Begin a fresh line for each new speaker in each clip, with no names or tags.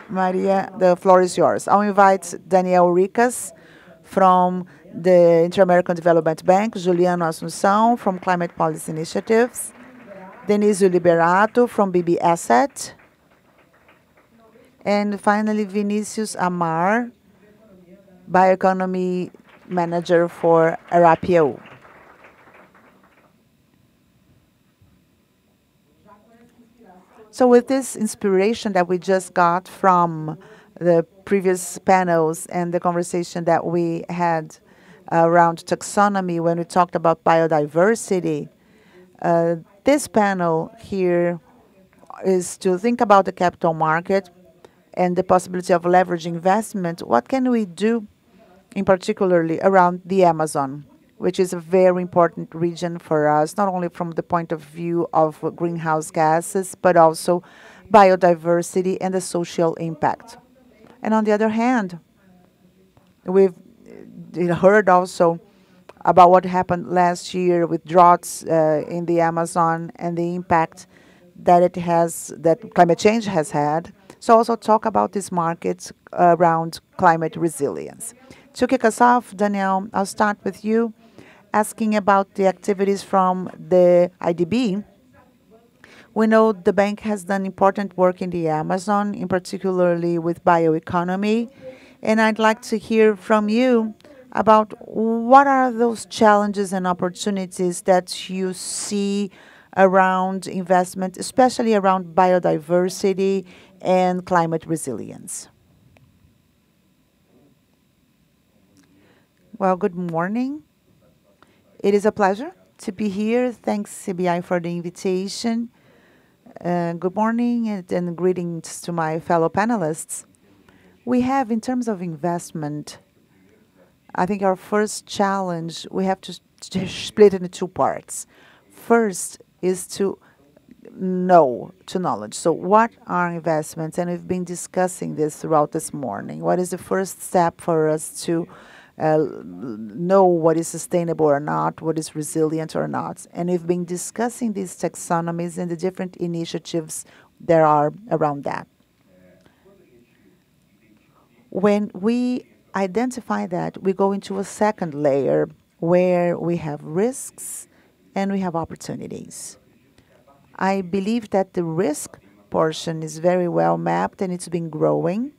Maria, the floor is yours. I'll invite Daniel Ricas from the Inter-American Development Bank, Juliano Assunção from Climate Policy Initiatives, Denise Liberato from BB Asset, and finally Vinicius Amar, Bioeconomy Manager for Arapio. So with this inspiration that we just got from the previous panels and the conversation that we had around taxonomy when we talked about biodiversity, this panel here is to think about the capital market and the possibility of leveraging investment. What can we do in particularly around the Amazon, which is a very important region for us, not only from the point of view of greenhouse gases, but also biodiversity and the social impact. And on the other hand, we've heard also about what happened last year with droughts in the Amazon and the impact that it has, that climate change has had. So also talk about these markets around climate resilience. To kick us off, Danielle, I'll start with you, asking about the activities from the IDB. We know the bank has done important work in the Amazon, in particularly with bioeconomy, and I'd like to hear from you about what are those challenges and opportunities that you see around investment, especially around biodiversity and climate resilience. Well, good morning. It is a pleasure to be here. Thanks, CBI, for the invitation. Good morning and greetings to my fellow panelists. We have, in terms of investment, I think our first challenge, we have to split it into two parts. First is to knowledge. So what are investments? And we've been discussing this throughout this morning. What is the first step for us to know what is sustainable or not, what is resilient or not? And we've been discussing these taxonomies and the different initiatives there are around that. When we identify that, we go into a second layer where we have risks and we have opportunities. I believe that the risk portion is very well mapped and it's been growing.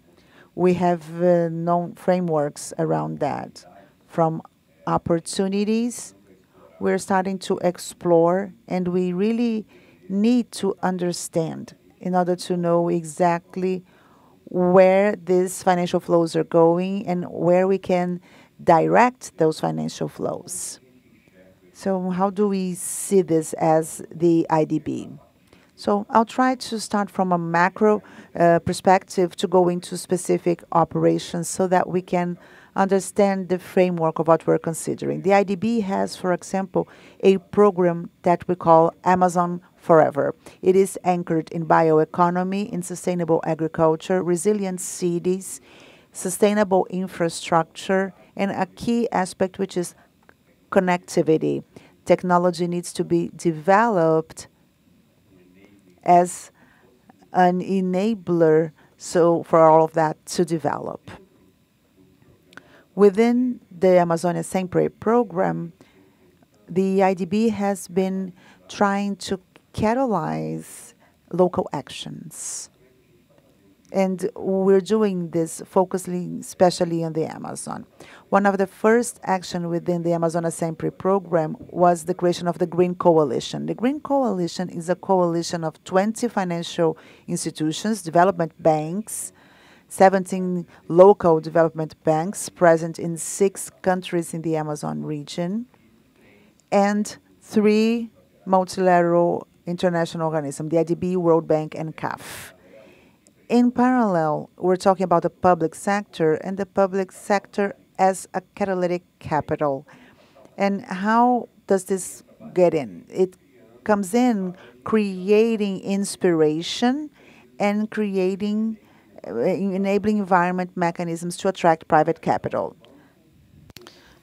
We have known frameworks around that. From opportunities, we're starting to explore, and we really need to understand in order to know exactly where these financial flows are going and where we can direct those financial flows. So how do we see this as the IDB? So I'll try to start from a macro perspective to go into specific operations so that we can understand the framework of what we're considering. The IDB has, for example, a program that we call Amazon Forever. It is anchored in bioeconomy, in sustainable agriculture, resilient cities, sustainable infrastructure, and a key aspect which is connectivity. Technology needs to be developed as an enabler so for all of that to develop. Within the Amazônia Sempre program, the IDB has been trying to catalyze local actions. And we're doing this focusing especially on the Amazon. One of the first actions within the Amazônia Sempre program was the creation of the Green Coalition. The Green Coalition is a coalition of 20 financial institutions, development banks, 17 local development banks present in 6 countries in the Amazon region, and 3 multilateral international organisms, the IDB, World Bank, and CAF. In parallel, we're talking about the public sector and the public sector as a catalytic capital. And how does this get in? It comes in creating inspiration and creating enabling environment mechanisms to attract private capital.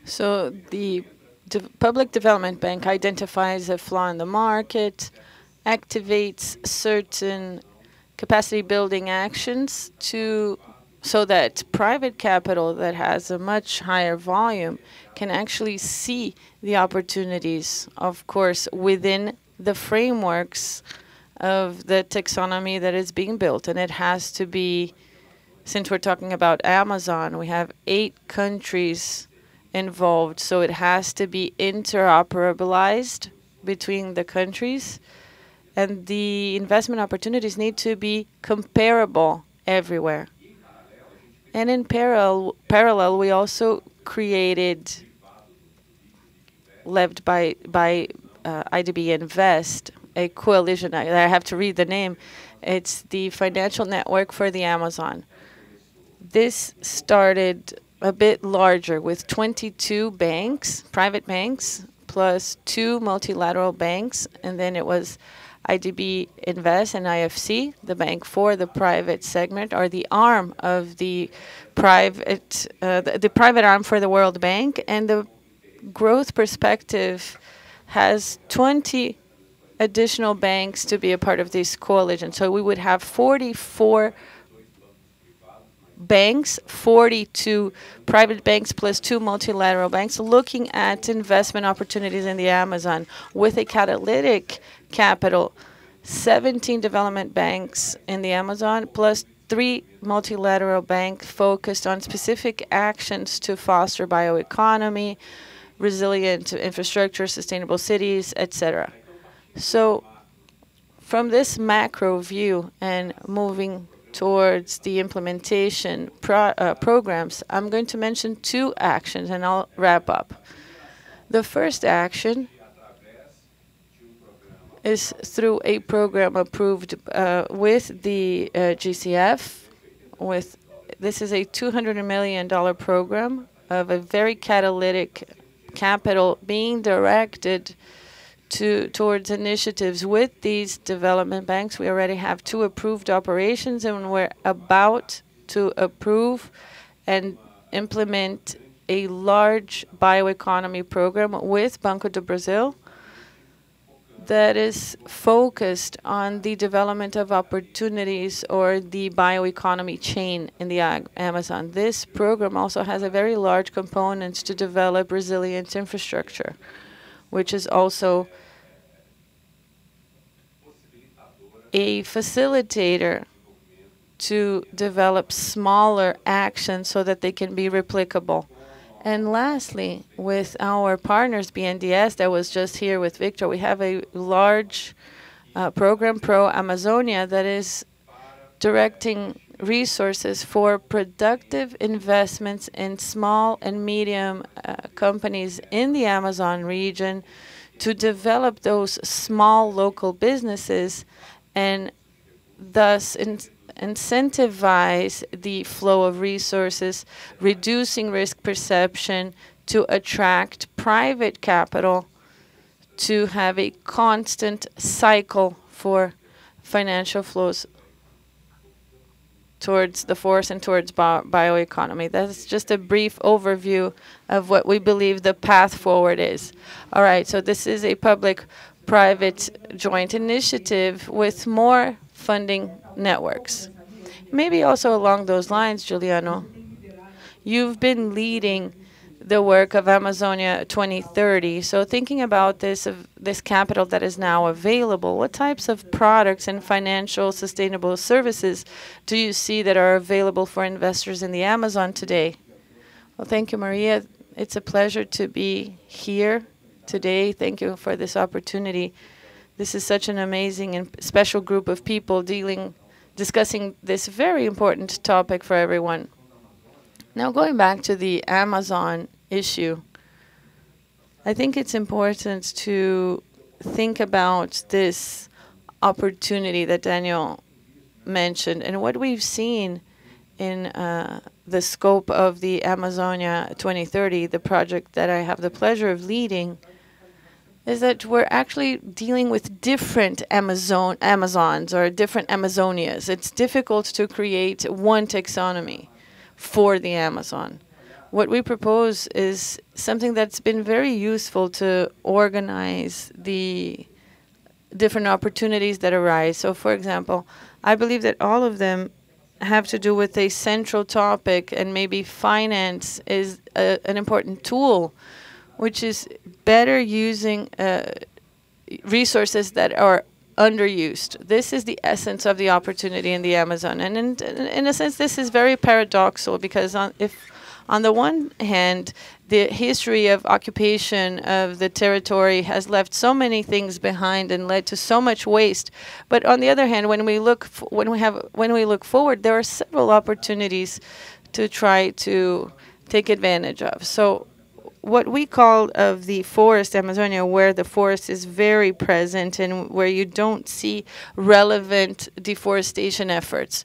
So the Public Development Bank identifies a flaw in the market, activates certain capacity building actions so that private capital that has a much higher volume can actually see the opportunities, of course, within the frameworks of the taxonomy that is being built. And it has to be, since we're talking about Amazon, we have 8 countries involved, so it has to be interoperabilized between the countries. And the investment opportunities need to be comparable everywhere. And in parallel, we also created, led by IDB Invest, a coalition. I have to read the name. It's the Financial Network for the Amazon. This started a bit larger with 22 banks, private banks, plus 2 multilateral banks, and then it was IDB Invest and IFC, the bank for the private segment, or the arm of the private arm for the World Bank. And the growth perspective has 20 additional banks to be a part of this coalition. So we would have 44 banks, 42 private banks plus 2 multilateral banks looking at investment opportunities in the Amazon with a catalytic capital, 17 development banks in the Amazon plus 3 multilateral banks focused on specific actions to foster bioeconomy, resilient infrastructure, sustainable cities, etc. So from this macro view and moving towards the implementation programs, I'm going to mention 2 actions and I'll wrap up. The first action is through a program approved with the GCF. This is a $200 million program of a very catalytic capital being directed towards initiatives with these development banks. We already have 2 approved operations, and we're about to approve and implement a large bioeconomy program with Banco do Brasil that is focused on the development of opportunities or the bioeconomy chain in the Amazon. This program also has a very large component to develop resilient infrastructure, which is also a facilitator to develop smaller actions so that they can be replicable. And lastly, with our partners, BNDES, that was just here with Victor, we have a large program, Pro Amazonia, that is directing resources for productive investments in small and medium companies in the Amazon region to develop those small local businesses and thus incentivize the flow of resources, reducing risk perception to attract private capital to have a constant cycle for financial flows towards the force and towards bioeconomy. That's just a brief overview of what we believe the path forward is. All right, so this is a public-private joint initiative with more funding networks. Maybe also along those lines, Juliano, you've been leading the work of Amazonia 2030. So thinking about this capital that is now available, what types of products and financial sustainable services do you see that are available for investors in the Amazon today? Well, thank you, Maria. It's a pleasure to be here today. Thank you for this opportunity. This is such an amazing and special group of people discussing this very important topic for everyone. Now, going back to the Amazon issue, I think it's important to think about this opportunity that Daniel mentioned and what we've seen in the scope of the Amazonia 2030, the project that I have the pleasure of leading, is that we're actually dealing with different Amazons or different Amazonias. It's difficult to create one taxonomy for the Amazon. What we propose is something that's been very useful to organize the different opportunities that arise. So, for example, I believe that all of them have to do with a central topic, and maybe finance is an important tool, which is better using resources that are underused. This is the essence of the opportunity in the Amazon. And in a sense, this is very paradoxical, because on the one hand, the history of occupation of the territory has left so many things behind and led to so much waste. But on the other hand, when we look forward, there are several opportunities to try to take advantage of. So what we call of the forest Amazonia, where the forest is very present and where you don't see relevant deforestation efforts.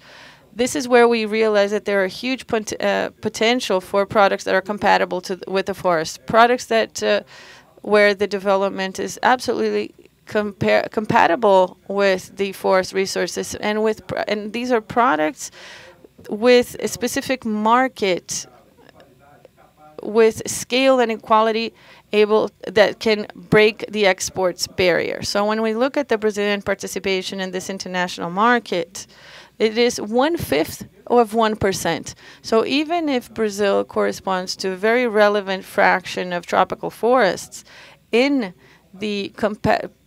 This is where we realize that there are huge potential for products that are compatible with the forest. Products that where the development is absolutely compatible with the forest resources, and these are products with a specific market, with scale and equality that can break the exports barrier. So when we look at the Brazilian participation in this international market, it is 1/5 of 1%. So even if Brazil corresponds to a very relevant fraction of tropical forests, in the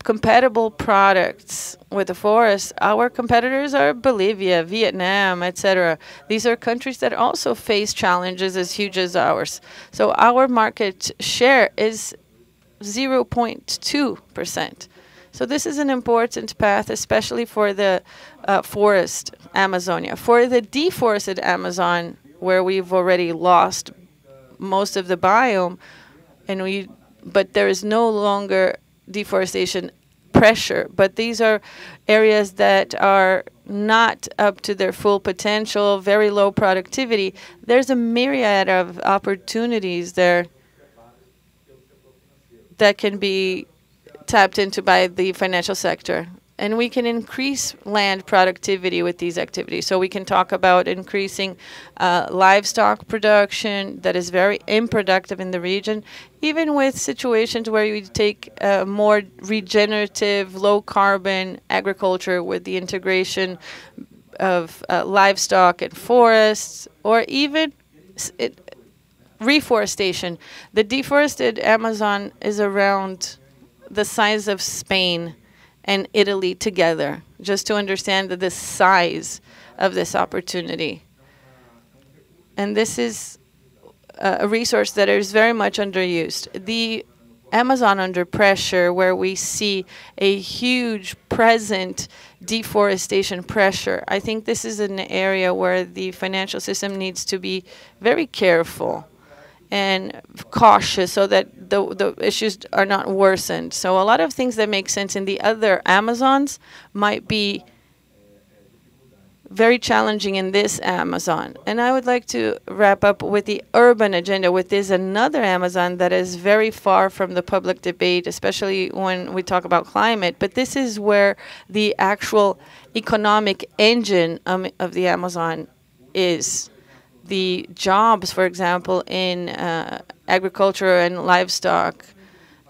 compatible products with the forest, our competitors are Bolivia, Vietnam, etc. These are countries that also face challenges as huge as ours. So our market share is 0.2%. So this is an important path, especially for the forest Amazonia. For the deforested Amazon, where we've already lost most of the biome, but there is no longer deforestation pressure. But these are areas that are not up to their full potential, very low productivity. There's a myriad of opportunities there that can be tapped into by the financial sector. And we can increase land productivity with these activities. So we can talk about increasing livestock production that is very unproductive in the region, even with situations where you take more regenerative, low-carbon agriculture with the integration of livestock and forests, or even reforestation. The deforested Amazon is around the size of Spain and Italy together, just to understand the size of this opportunity. And this is a resource that is very much underused. The Amazon under pressure, where we see a huge present deforestation pressure, I think this is an area where the financial system needs to be very careful and cautious so that the issues are not worsened. So a lot of things that make sense in the other Amazons might be very challenging in this Amazon. And I would like to wrap up with the urban agenda, with this another Amazon that is very far from the public debate, especially when we talk about climate. But this is where the actual economic engine of the Amazon is. The jobs, for example, in agriculture and livestock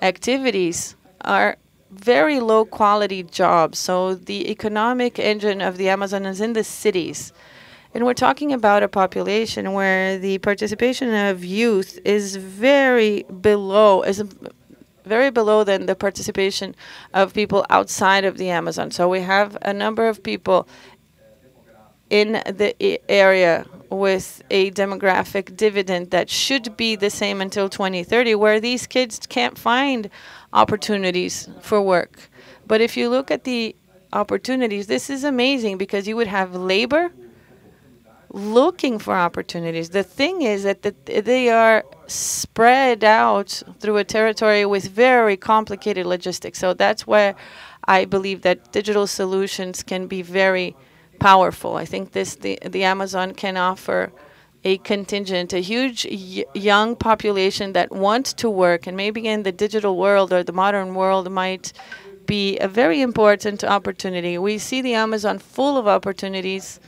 activities are very low quality jobs. So the economic engine of the Amazon is in the cities. And we're talking about a population where the participation of youth is very below than the participation of people outside of the Amazon. So we have a number of people in the area with a demographic dividend that should be the same until 2030, where these kids can't find opportunities for work. But if you look at the opportunities, this is amazing, because you would have labor looking for opportunities. The thing is that they are spread out through a territory with very complicated logistics. So that's where I believe that digital solutions can be very powerful. I think the Amazon can offer a contingent, a huge young population that wants to work, and maybe in the digital world or the modern world might be a very important opportunity. We see the Amazon full of opportunities,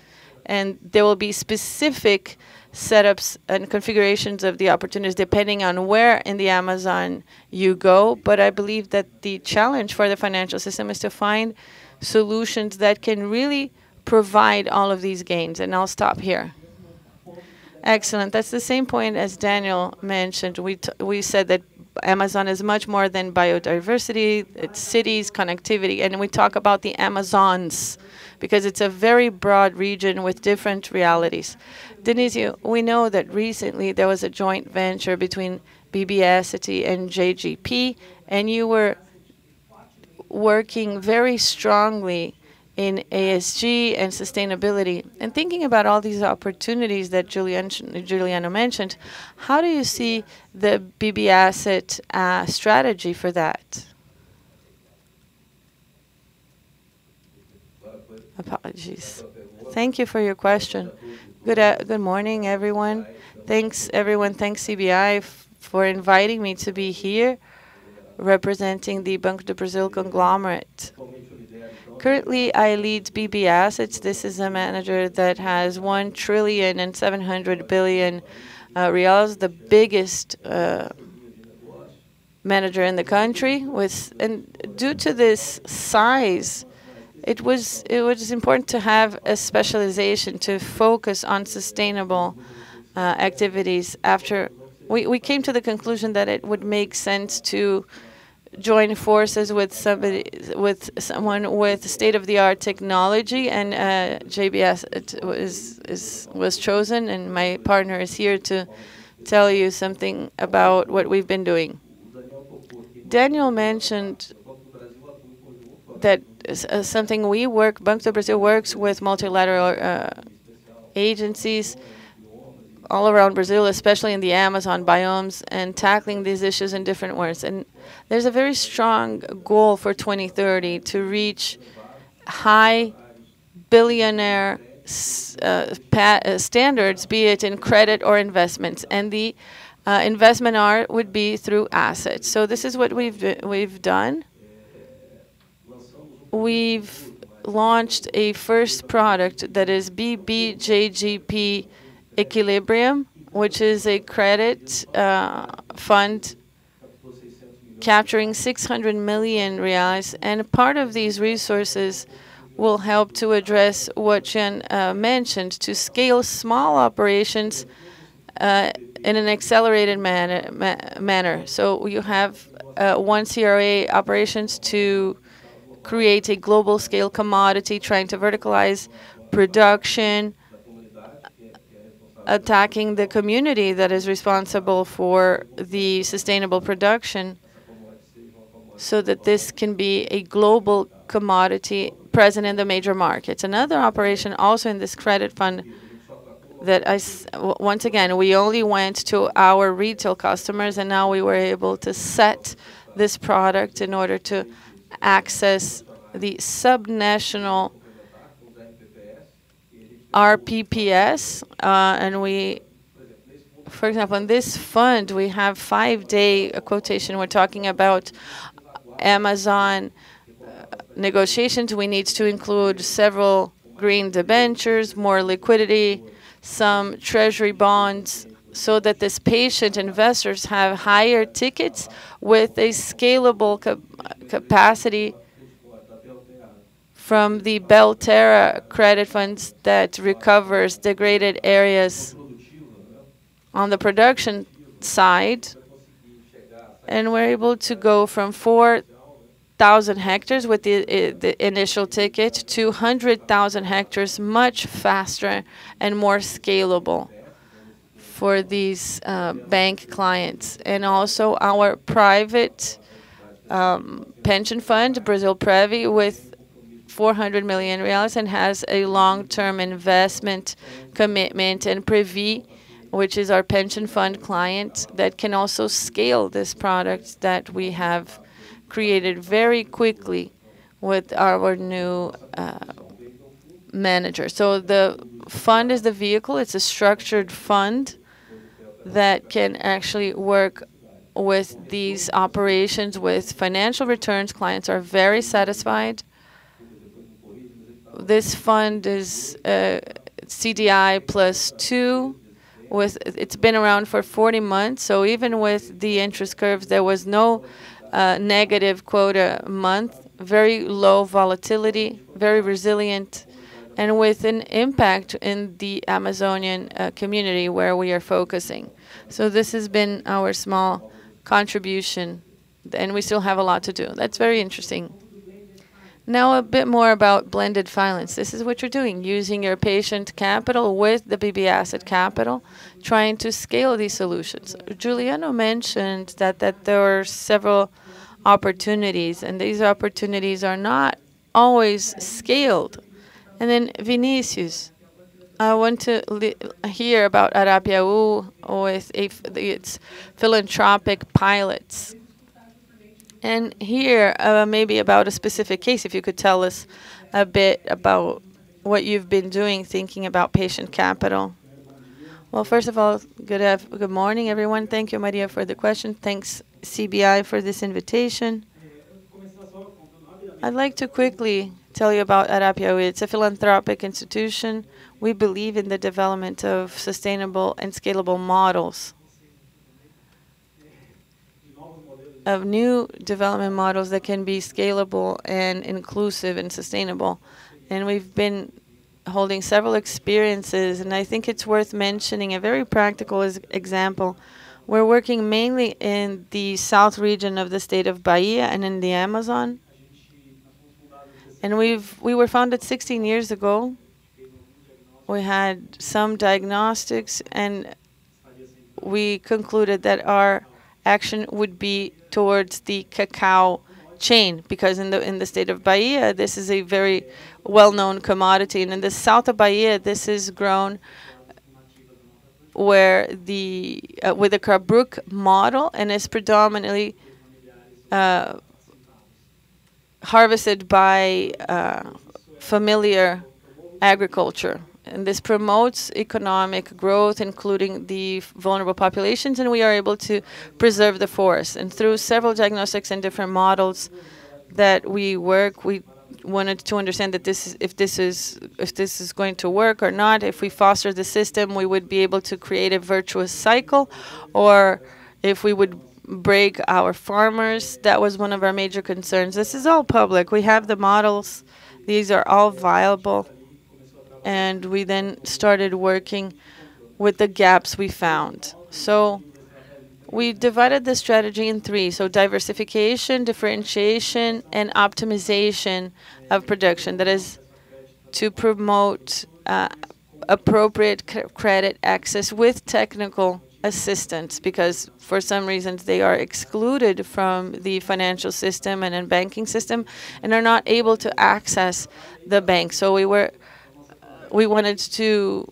and there will be specific setups and configurations of the opportunities depending on where in the Amazon you go. But I believe that the challenge for the financial system is to find solutions that can really provide all of these gains. And I'll stop here. Excellent. That's the same point as Daniel mentioned. We said that Amazon is much more than biodiversity, it's cities, connectivity, and we talk about the Amazons because it's a very broad region with different realities. Denisio, we know that recently there was a joint venture between Biodiversity and JGP, and you were working very strongly in ASG and sustainability. And thinking about all these opportunities that Juliano mentioned, how do you see the BB Asset strategy for that? Apologies. Thank you for your question. Good morning, everyone. Thanks, everyone. Thanks, CBI, for inviting me to be here representing the Banco do Brasil conglomerate. Currently, I lead BB Assets. This is a manager that has 1.7 trillion reals, the biggest manager in the country. And due to this size, it was important to have a specialization to focus on sustainable activities. After we came to the conclusion that it would make sense to join forces with someone with state-of-the-art technology, and JBS was chosen, and my partner is here to tell you something about what we've been doing. Daniel mentioned that something we work, Banco do Brasil works with multilateral agencies all around Brazil, especially in the Amazon biomes, and tackling these issues in different ways. And there's a very strong goal for 2030 to reach high billionaire standards, be it in credit or investments. And the investment arm would be through assets. So this is what we've done. We've launched a first product that is BBJGP Equilibrium, which is a credit fund capturing 600 million reais, and part of these resources will help to address what Jen mentioned, to scale small operations in an accelerated manner. So you have one CRA operations to create a global scale commodity, trying to verticalize production, attacking the community that is responsible for the sustainable production, so that this can be a global commodity present in the major markets. Another operation also in this credit fund that once again, we only went to our retail customers, and now we were able to set this product in order to access the subnational RPPS, and we, for example, in this fund, we have 5-day quotation. We're talking about Amazon negotiations. We need to include several green debentures, more liquidity, some treasury bonds, so that this patient investors have higher tickets with a scalable capacity from the Belterra credit funds that recovers degraded areas on the production side. And we're able to go from 4,000 hectares with the initial ticket to 100,000 hectares much faster and more scalable for these bank clients. And also our private pension fund, Brazil Previ, with 400 million reais, and has a long-term investment commitment, and Previ, which is our pension fund client, that can also scale this product that we have created very quickly with our new manager. So the fund is the vehicle. It's a structured fund that can actually work with these operations with financial returns. Clients are very satisfied. This fund is CDI plus 2. It's been around for 40 months, so even with the interest curves, there was no negative quota month, very low volatility, very resilient, and with an impact in the Amazonian community where we are focusing. So this has been our small contribution, and we still have a lot to do. That's very interesting. Now a bit more about blended finance. This is what you're doing, using your patient capital with the BB asset capital, trying to scale these solutions. Juliano mentioned that there are several opportunities, and these opportunities are not always scaled. And then Vinicius, I want to hear about Arapiaú with its philanthropic pilots. And here, maybe about a specific case, if you could tell us a bit about what you've been doing thinking about patient capital. Well, first of all, good morning, everyone. Thank you, Maria, for the question. Thanks, CBI, for this invitation. I'd like to quickly tell you about Arapiaú. It's a philanthropic institution. We believe in the development of sustainable and scalable models, of new development models that can be scalable and inclusive and sustainable. And we've been holding several experiences, and I think it's worth mentioning a very practical example. We're working mainly in the south region of the state of Bahia and in the Amazon. And we were founded 16 years ago. We had some diagnostics, and we concluded that our action would be towards the cacao chain, because in the state of Bahia, this is a very well-known commodity, and in the south of Bahia, this is grown where with the Carbrook model, and is predominantly harvested by familiar agriculture. And this promotes economic growth, including the vulnerable populations, and we are able to preserve the forest. And through several diagnostics and different models that we work, we wanted to understand that if this is going to work or not. If we foster the system, we would be able to create a virtuous cycle, or if we would break our farmers. That was one of our major concerns. This is all public. We have the models. These are all viable. And we then started working with the gaps we found. So we divided the strategy in three. So diversification, differentiation, and optimization of production. That is to promote appropriate credit access with technical assistance, because for some reasons they are excluded from the financial system and in banking system and are not able to access the bank. So we wanted to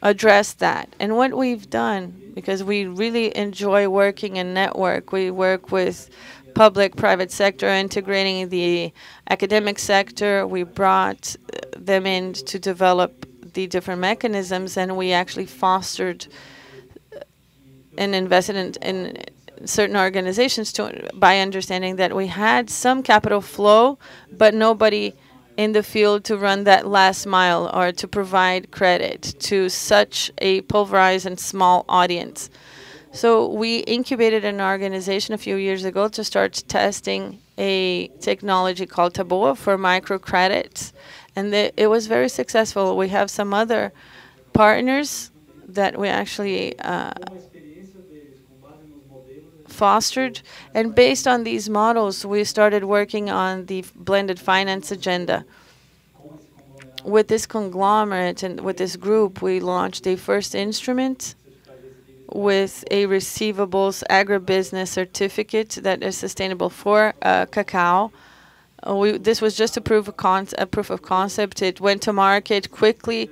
address that. And what we've done, because we really enjoy working in network, we work with public-private sector, integrating the academic sector. We brought them in to develop the different mechanisms, and we actually fostered and invested in certain organizations by understanding that we had some capital flow, but nobody in the field to run that last mile or to provide credit to such a pulverized and small audience. So we incubated an organization a few years ago to start testing a technology called Taboa for microcredits, and it was very successful. We have some other partners that we actually fostered, and based on these models, we started working on the blended finance agenda. With this conglomerate and with this group, we launched a first instrument with a receivables agribusiness certificate that is sustainable for cacao. This was just a proof of concept. It went to market quickly,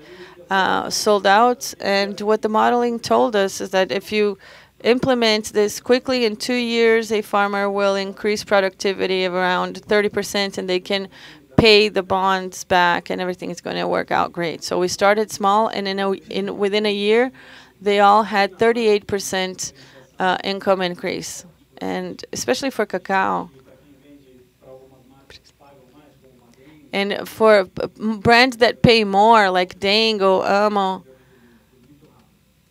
sold out, and what the modeling told us is that if you implement this quickly, in 2 years, a farmer will increase productivity of around 30%, and they can pay the bonds back, and everything is going to work out great. So we started small, and within a year, they all had 38% income increase, and especially for cacao. And for brands that pay more, like Dango, Amo,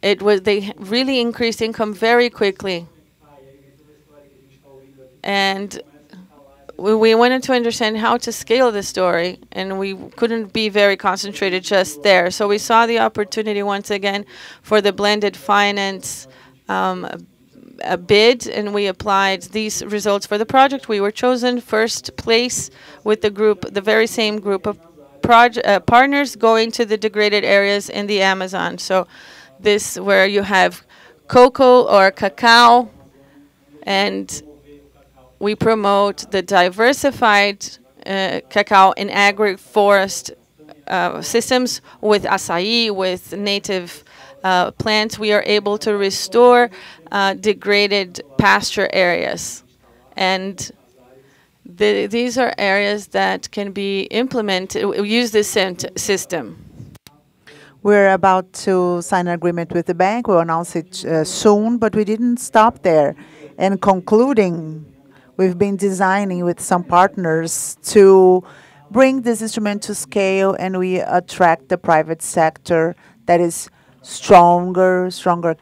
they really increased income very quickly. And we wanted to understand how to scale the story, and we couldn't be very concentrated just there. So we saw the opportunity once again for the blended finance a bid, and we applied these results for the project. We were chosen first place with the very same group of partners going to the degraded areas in the Amazon. So this where you have cocoa or cacao, and we promote the diversified cacao in agroforest systems with acai, with native plants. We are able to restore degraded pasture areas. And these are areas that can be implemented. We use this system.
We're about to sign an agreement with the bank. We'll announce it soon, but we didn't stop there. And concluding, we've been designing with some partners to bring this instrument to scale, and we attract the private sector that is stronger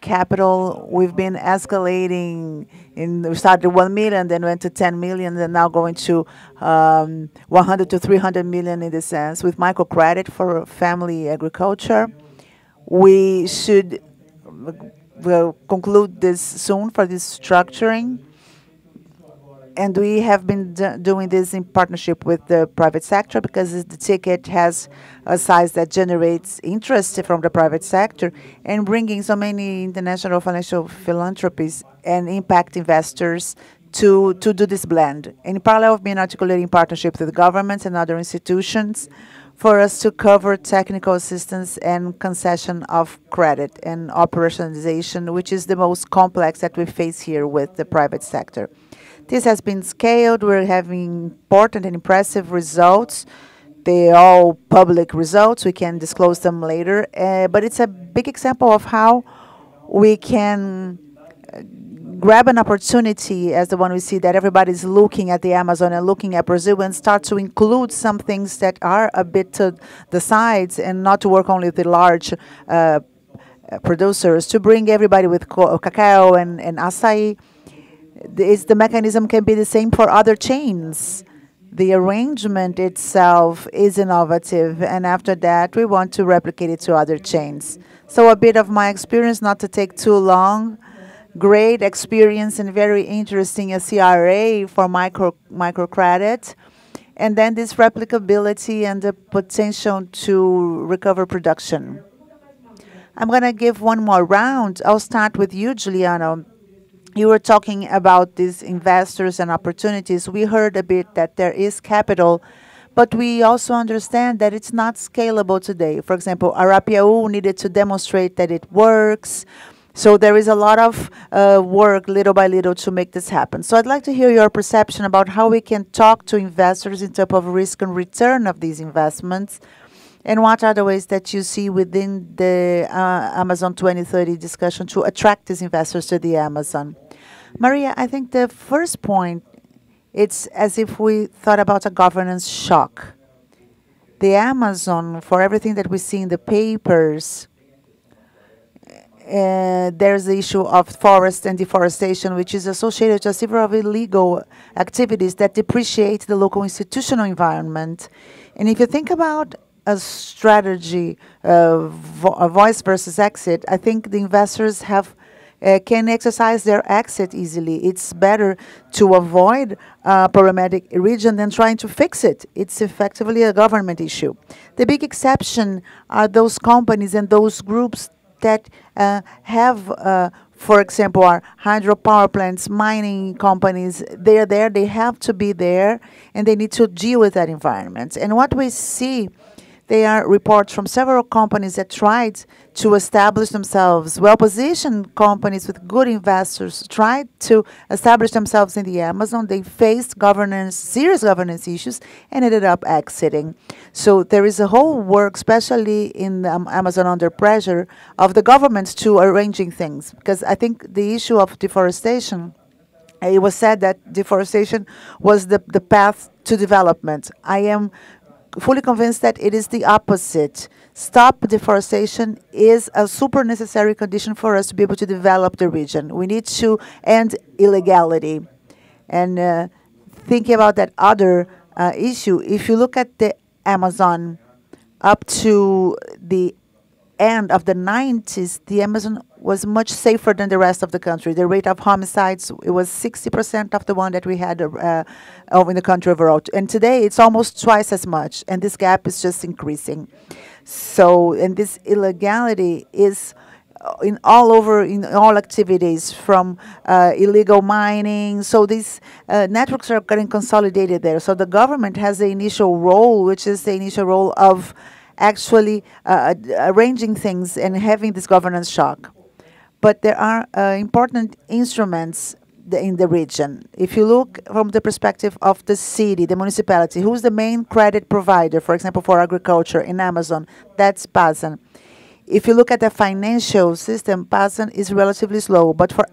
capital. We've been escalating. We started 1 million, then went to 10 million, then now going to 100 to 300 million in this sense with microcredit for family agriculture. We should conclude this soon for this structuring. And we have been doing this in partnership with the private sector because the ticket has a size that generates interest from the private sector, and bringing so many international financial philanthropies and impact investors to do this blend. In parallel, we've been articulating partnerships with governments and other institutions for us to cover technical assistance and concession of credit and operationalization, which is the most complex that we face here with the private sector. This has been scaled. We're having important and impressive results. They're all public results. We can disclose them later. But it's a big example of how we can grab an opportunity as the one we see that everybody's looking at the Amazon and looking at Brazil, and start to include some things that are a bit to the sides, and not to work only with the large producers, to bring everybody with cacao and acai. The mechanism can be the same for other chains. The arrangement itself is innovative, and after that, we want to replicate it to other chains. So a bit of my experience, not to take too long. Great experience and very interesting, a CRA for microcredit, and then this replicability and the potential to recover production. I'm going to give one more round. I'll start with you, Juliano. You were talking about these investors and opportunities. We heard a bit that there is capital, but we also understand that it's not scalable today. For example, Arapiaú needed to demonstrate that it works. So there is a lot of work, little by little, to make this happen. So I'd like to hear your perception about how we can talk to investors in terms of risk and return of these investments, and what are the ways that you see within the Amazon 2030 discussion to attract these investors to the Amazon. Maria, I think the first point, it's as if we thought about a governance shock. The Amazon, for everything that we see in the papers, there's the issue of forest and deforestation, which is associated to several of illegal activities that depreciate the local institutional environment. And if you think about a strategy, a voice versus exit, I think the investors can exercise their exit easily. It's better to avoid a problematic region than trying to fix it. It's effectively a government issue. The big exception are those companies and those groups that have, for example, our hydropower plants, mining companies. They're there, they have to be there, and they need to deal with that environment. And what we see, they are reports from several companies that tried to establish themselves, well-positioned companies with good investors, tried to establish themselves in the Amazon. They faced serious governance issues, and ended up exiting. So there is a whole work, especially in Amazon under pressure, of the government to arranging things. Because I think the issue of deforestation, it was said that deforestation was the path to development. I am fully convinced that it is the opposite. Stop deforestation is a super necessary condition for us to be able to develop the region. We need to end illegality. And thinking about that other issue, if you look at the Amazon up to the end of the 90s, the Amazon was much safer than the rest of the country. The rate of homicides, it was 60% of the one that we had in the country overall. And today, it's almost twice as much, and this gap is just increasing. So, and this illegality is in all activities, from illegal mining. So these networks are getting consolidated there. So the government has the initial role, which is the initial role of actually arranging things and having this governance shock. But there are important instruments in the region. If you look from the perspective of the city, the municipality, who's the main credit provider, for example, for agriculture in Amazon, that's PASAN. If you look at the financial system, PASAN is relatively slow, but for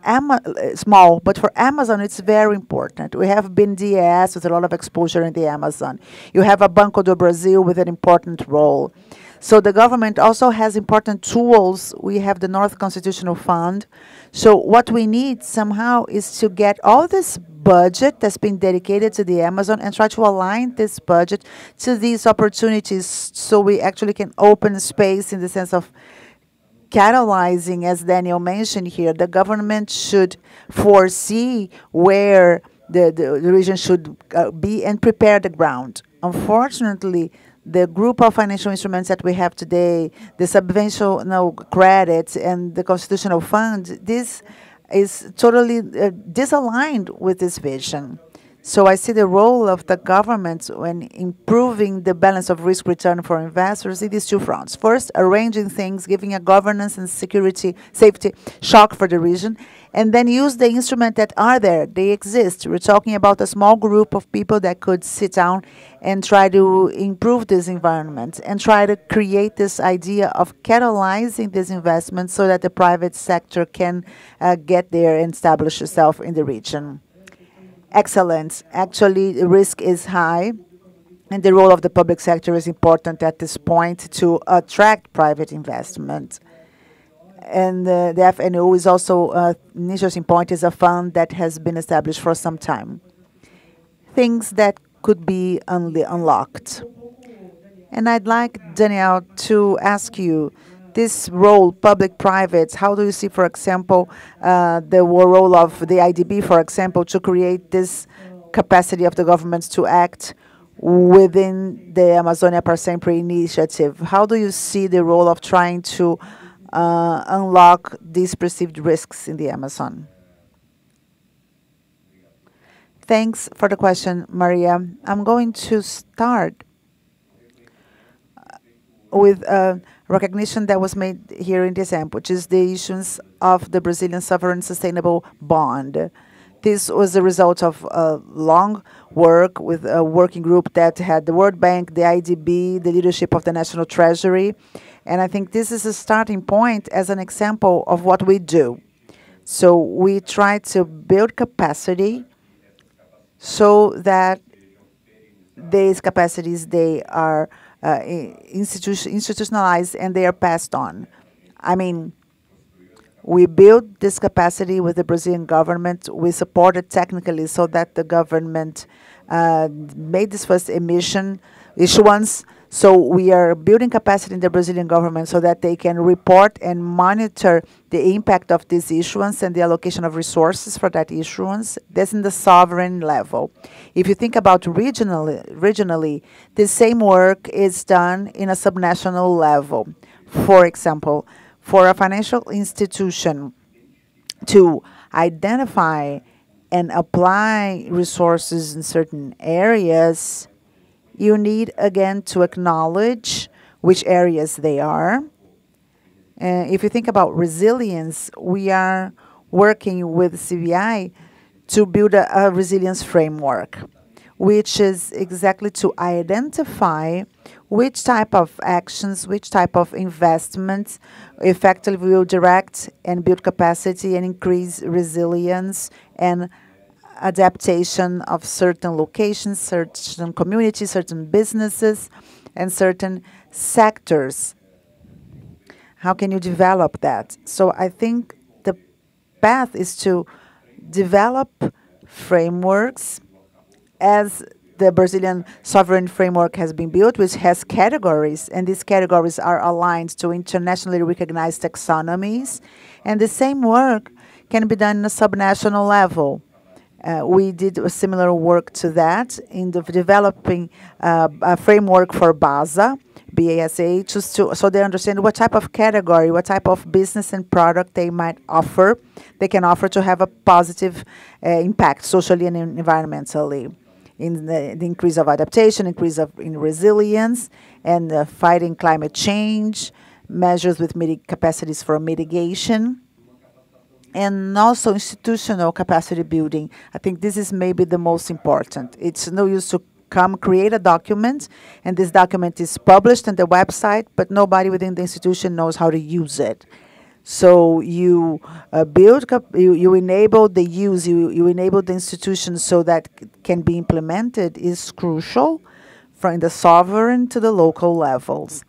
small. But for Amazon, it's very important. We have BNDES with a lot of exposure in the Amazon. You have a Banco do Brasil with an important role. So the government also has important tools. We have the North Constitutional Fund. So what we need somehow is to get all this budget that's been dedicated to the Amazon and try to align this budget to these opportunities, so we actually can open space in the sense of catalyzing, as Daniel mentioned here. The government should foresee where the region should be and prepare the ground. Unfortunately, the group of financial instruments that we have today, the subventional credit and the constitutional fund, this is totally disaligned with this vision. So I see the role of the government when improving the balance of risk return for investors in these two fronts. First, arranging things, giving a governance and safety shock for the region, and then use the instruments that are there. They exist. We're talking about a small group of people that could sit down and try to improve this environment and try to create this idea of catalyzing these investments so that the private sector can get there and establish itself in the region. Excellent. Actually, the risk is high, and the role of the public sector is important at this point to attract private investment. And the FNO is also an interesting point, is a fund that has been established for some time. Things that could be unlocked. And I'd like, Daniel, to ask you, this role, public-private, how do you see, for example, the role of the IDB, for example, to create this capacity of the governments to act within the Amazonia para Sempre initiative? How do you see the role of trying to unlock these perceived risks in the Amazon? Thanks for the question, Maria. I'm going to start with recognition that was made here in December, which is the issuance of the Brazilian Sovereign Sustainable Bond. This was the result of long work with a working group that had the World Bank, the IDB, the leadership of the National Treasury. And I think this is a starting point as an example of what we do. So we try to build capacity so that these capacities, they are institutionalized and they are passed on. I mean, we built this capacity with the Brazilian government. We supported technically so that the government made this first issuance. So we are building capacity in the Brazilian government so that they can report and monitor the impact of this issuance and the allocation of resources for that issuance. That's in the sovereign level. If you think about regionally, the same work is done in a subnational level. For example, for a financial institution to identify and apply resources in certain areas, you need, again, to acknowledge which areas they are. If you think about resilience, we are working with CBI to build a resilience framework, which is exactly to identify which type of actions, which type of investments effectively will direct and build capacity and increase resilience and adaptation of certain locations, certain communities, certain businesses, and certain sectors. How can you develop that? So I think the path is to develop frameworks as the Brazilian sovereign framework has been built, which has categories, and these categories are aligned to internationally recognized taxonomies, and the same work can be done on a subnational level. We did a similar work to that in developing a framework for BASA, BASA, so they understand what type of category, what type of business and product they might offer, they can offer to have a positive impact socially and environmentally. In the increase of adaptation, in resilience, and fighting climate change, measures with capacities for mitigation, and also institutional capacity building. I think this is maybe the most important. It's no use to create a document, and this document is published on the website, but nobody within the institution knows how to use it. So you you enable the use, you enable the institution so that can be implemented is crucial from the sovereign to the local levels.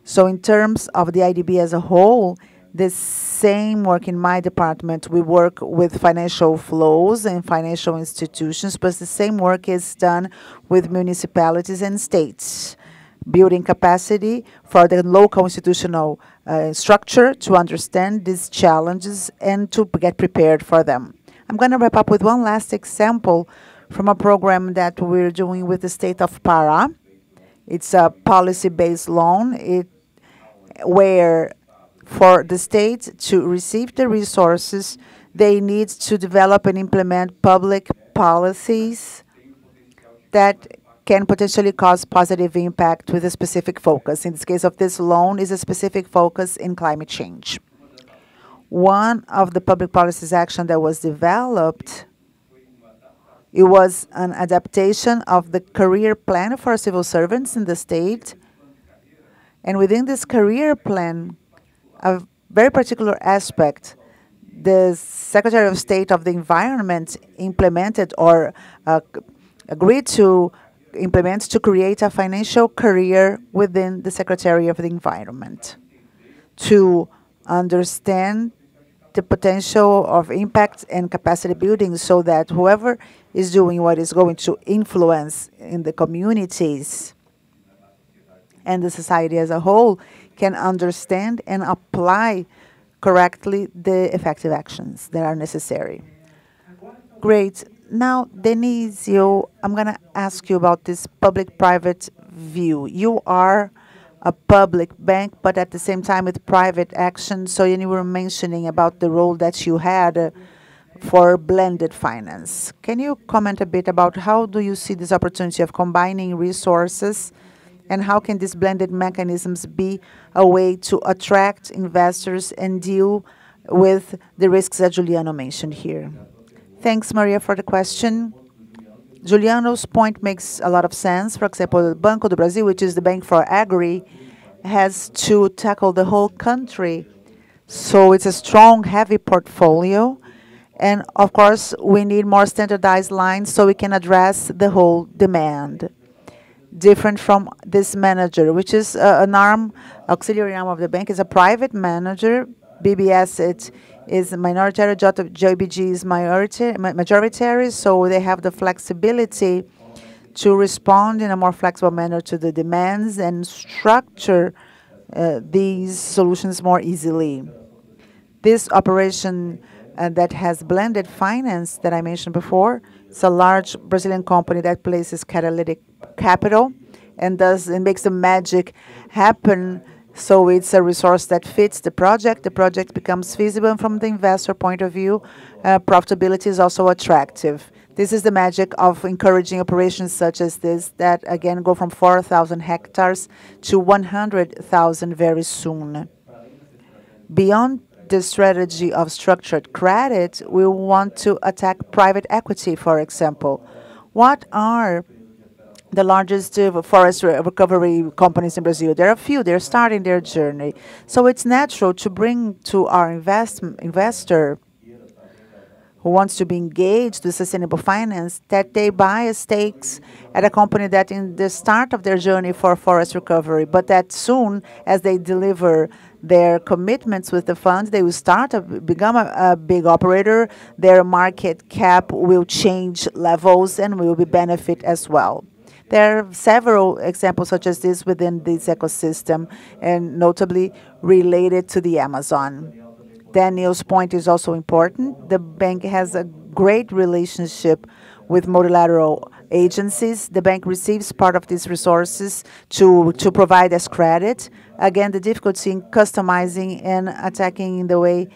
So in terms of the IDB as a whole, the same work in my department, we work with financial flows and financial institutions, but the same work is done with municipalities and states, building capacity for the local institutional structure to understand these challenges and to get prepared for them. I'm going to wrap up with one last example from a program that we're doing with the state of Pará. It's a policy-based loan where for the state to receive the resources, they need to develop and implement public policies that can potentially cause positive impact with a specific focus. In this case of this loan is a specific focus in climate change. One of the public policies action that was developed, it was an adaptation of the career plan for civil servants in the state. And within this career plan, a very particular aspect, the Secretary of State of the Environment implemented or agreed to implement to create a financial career within the Secretary of the Environment to understand the potential of impact and capacity building so that whoever is doing what is going to influence in the communities and the society as a whole can understand and apply correctly the effective actions that are necessary. Great. Now, Denisio, I'm going to ask you about this public-private view. You are a public bank, but at the same time with private action. So you were mentioning about the role that you had for blended finance. Can you comment a bit about how do you see this opportunity of combining resources, and how can these blended mechanisms be a way to attract investors and deal with the risks that Juliano mentioned here? Thanks, Maria, for the question. Juliano's point makes a lot of sense. For example, Banco do Brasil, which is the bank for agri, has to tackle the whole country. So it's a strong, heavy portfolio. And of course, we need more standardized lines so we can address the whole demand. Different from this manager, which is an arm, auxiliary arm of the bank, is a private manager. BBS, it is minority, JBG is majority, so they have the flexibility to respond in a more flexible manner to the demands and structure these solutions more easily. This operation that has blended finance that I mentioned before, it's a large Brazilian company that places catalytic capital and makes the magic happen. So it's a resource that fits the project. The project becomes feasible, and from the investor point of view, profitability is also attractive. This is the magic of encouraging operations such as this that, again, go from 4,000 hectares to 100,000 very soon. Beyond the strategy of structured credit, we want to attack private equity, for example. What are the largest forest recovery companies in Brazil? There are a few. They're starting their journey. So it's natural to bring to our investor who wants to be engaged with sustainable finance, that they buy stakes at a company that in the start of their journey for forest recovery, but that soon as they deliver their commitments with the funds, they will become a big operator. Their market cap will change levels and will be benefit as well. There are several examples such as this within this ecosystem, and notably related to the Amazon. Daniel's point is also important. The bank has a great relationship with multilateral agencies. The bank receives part of these resources to provide as credit. Again, the difficulty in customizing and attacking in the way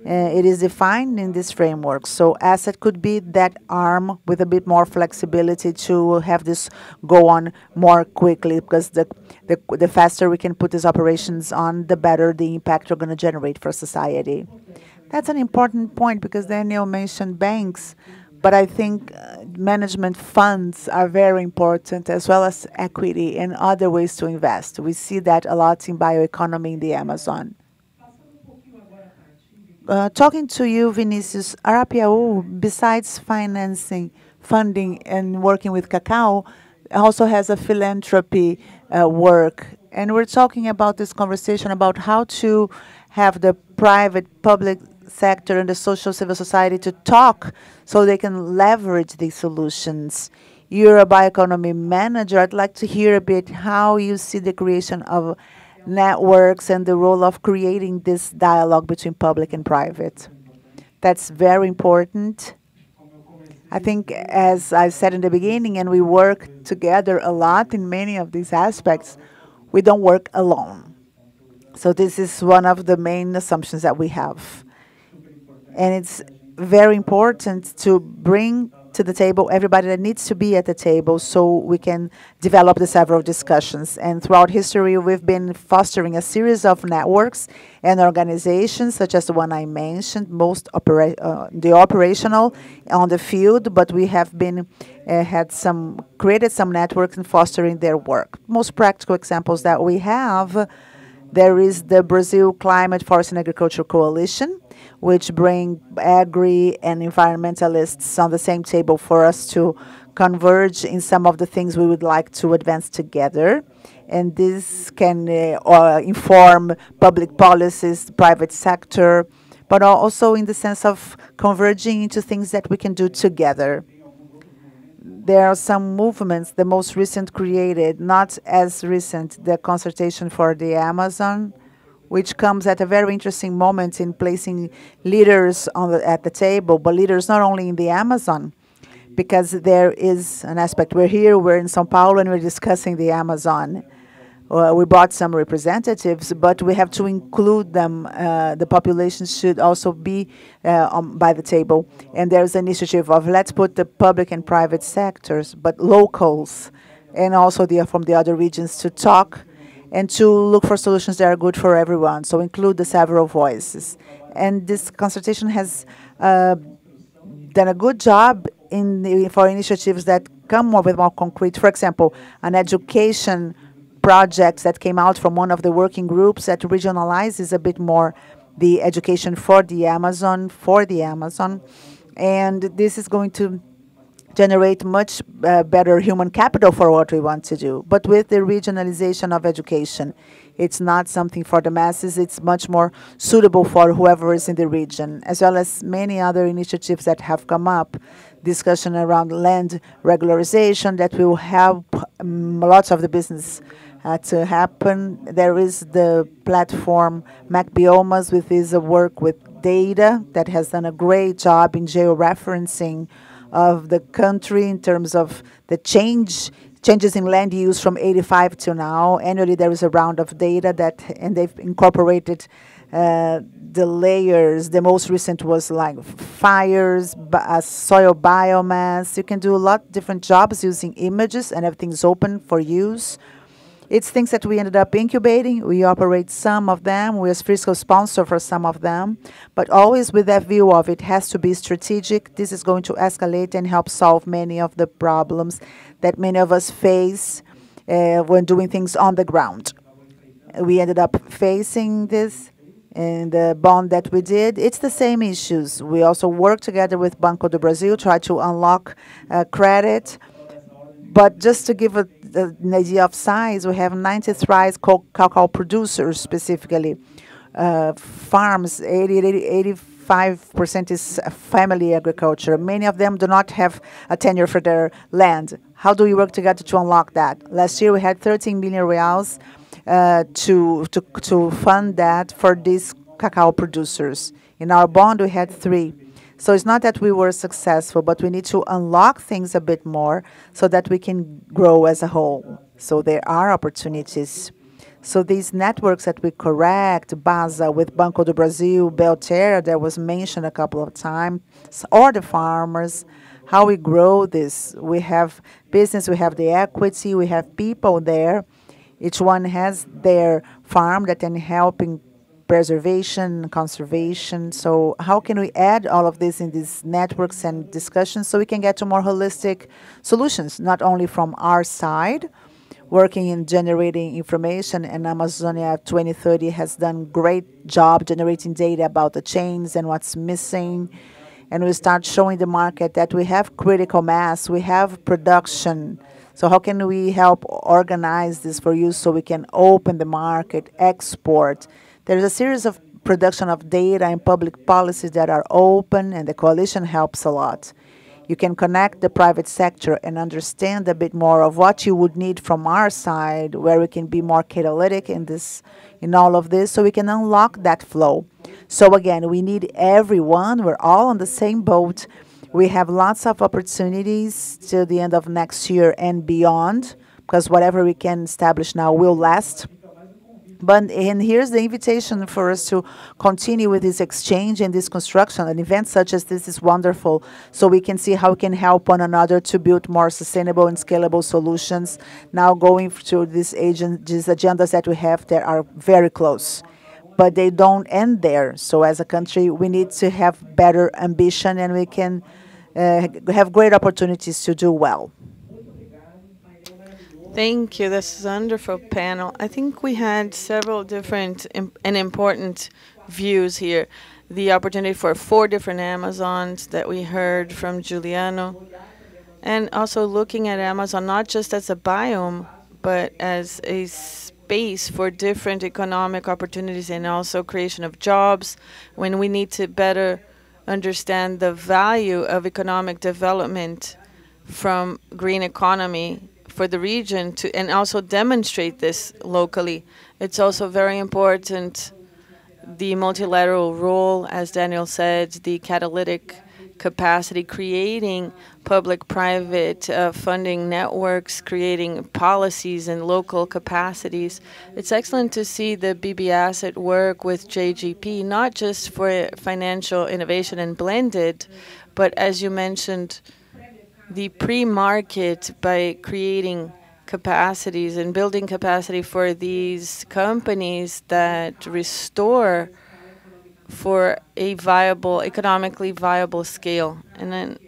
it is defined in this framework. So asset could be that arm with a bit more flexibility to have this go on more quickly, because the faster we can put these operations on, the better the impact we're going to generate for society. That's an important point, because Daniel mentioned banks, but I think management funds are very important, as well as equity and other ways to invest. We see that a lot in bioeconomy in the Amazon. Talking to you, Vinicius, Arapiaú, besides financing, funding, and working with cacao, also has a philanthropy work. And we're talking about this conversation about how to have the private, public sector and the social civil society to talk so they can leverage these solutions. You're a bioeconomy manager. I'd like to hear a bit how you see the creation of networks and the role of creating this dialogue between public and private. That's very important. I think, as I said in the beginning, and we work together a lot in many of these aspects, we don't work alone. So this is one of the main assumptions that we have. And it's very important to bring to the table everybody that needs to be at the table so we can develop the several discussions. And throughout history, we've been fostering a series of networks and organizations, such as the one I mentioned, the operational on the field, but we have been created some networks and fostering their work. Most practical examples that we have, there is the Brazil Climate, Forest and Agriculture Coalition, which bring agri and environmentalists on the same table for us to converge in some of the things we would like to advance together. And this can inform public policies, private sector, but also in the sense of converging into things that we can do together. There are some movements, the most recent created, not as recent, the consultation for the Amazon, which comes at a very interesting moment in placing leaders at the table, but leaders not only in the Amazon, because there is an aspect. We're in São Paulo, and we're discussing the Amazon. We brought some representatives, but we have to include them. The population should also be by the table. And there's an initiative of let's put the public and private sectors, but locals, and also from the other regions to talk and to look for solutions that are good for everyone. So include the several voices. And this consultation has done a good job for initiatives that come with more concrete. For example, an education project that came out from one of the working groups that regionalizes a bit more the education for the Amazon, And this is going to generate much better human capital for what we want to do. But with the regionalization of education, it's not something for the masses. It's much more suitable for whoever is in the region, as well as many other initiatives that have come up. Discussion around land regularization that will help lots of the business to happen. There is the platform MacBiomas, with his work with data that has done a great job in georeferencing of the country in terms of the changes in land use from 85 to now. Annually, there is a round of data and they've incorporated the layers. The most recent was like fires, soil biomass. You can do a lot of different jobs using images, and everything's open for use. It's things that we ended up incubating. We operate some of them. We're a fiscal sponsor for some of them, but always with that view of it has to be strategic. This is going to escalate and help solve many of the problems that many of us face when doing things on the ground. We ended up facing this, in the bond that we did, it's the same issues. We also work together with Banco do Brasil, try to unlock credit. But just to give an idea of size, we have 93 cacao producers specifically. Farms, 85% is family agriculture. Many of them do not have a tenure for their land. How do we work together to unlock that? Last year we had 13 million reals to fund that for these cacao producers. In our bond, we had 3. So it's not that we were successful, but we need to unlock things a bit more so that we can grow as a whole. So there are opportunities. So these networks that we correct, BASA with Banco do Brasil, Belterra, that was mentioned a couple of times, or the farmers, how we grow this. We have business, we have the equity, we have people there. Each one has their farm that can help in preservation, conservation. So how can we add all of this in these networks and discussions so we can get to more holistic solutions, not only from our side, working in generating information, and Amazonia 2030 has done great job generating data about the chains and what's missing. And we start showing the market that we have critical mass, we have production. So how can we help organize this for you so we can open the market, export? There's a series of production of data and public policies that are open, and the coalition helps a lot. You can connect the private sector and understand a bit more of what you would need from our side, where we can be more catalytic in all of this, so we can unlock that flow. So again, we need everyone. We're all on the same boat. We have lots of opportunities till the end of next year and beyond, because whatever we can establish now will last. And here's the invitation for us to continue with this exchange and this construction. An event such as this is wonderful, so we can see how we can help one another to build more sustainable and scalable solutions. Now going through these agendas that we have that are very close, but they don't end there. So as a country, we need to have better ambition, and we can have great opportunities to do well.
Thank you. This is a wonderful panel. I think we had several different and important views here. The opportunity for 4 different Amazons that we heard from Juliano, and also looking at Amazon not just as a biome, but as a space for different economic opportunities and also creation of jobs, when we need to better understand the value of economic development from green economy for the region and also demonstrate this locally. It's also very important, the multilateral role, as Daniel said, the catalytic capacity, creating public-private funding networks, creating policies and local capacities. It's excellent to see the BB Asset work with JGP, not just for financial innovation and blended, but as you mentioned, the pre-market by creating capacities and building capacity for these companies that restore for a viable, economically viable scale. And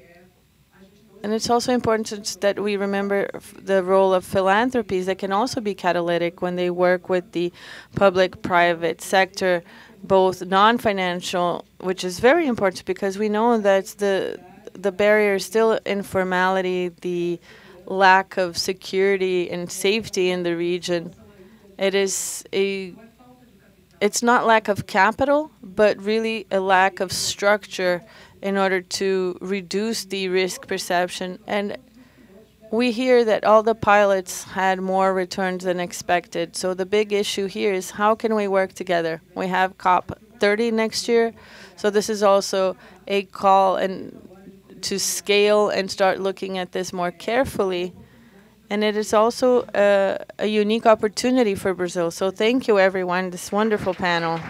it's also important that we remember the role of philanthropies that can also be catalytic when they work with the public-private sector, both non-financial, which is very important because we know that the barrier is still informality, the lack of security and safety in the region. It's not lack of capital, but really a lack of structure in order to reduce the risk perception. And we hear that all the pilots had more returns than expected. So the big issue here is how can we work together? We have COP30 next year, so this is also a call to scale and start looking at this more carefully. And it is also a unique opportunity for Brazil. So thank you, everyone, this wonderful panel.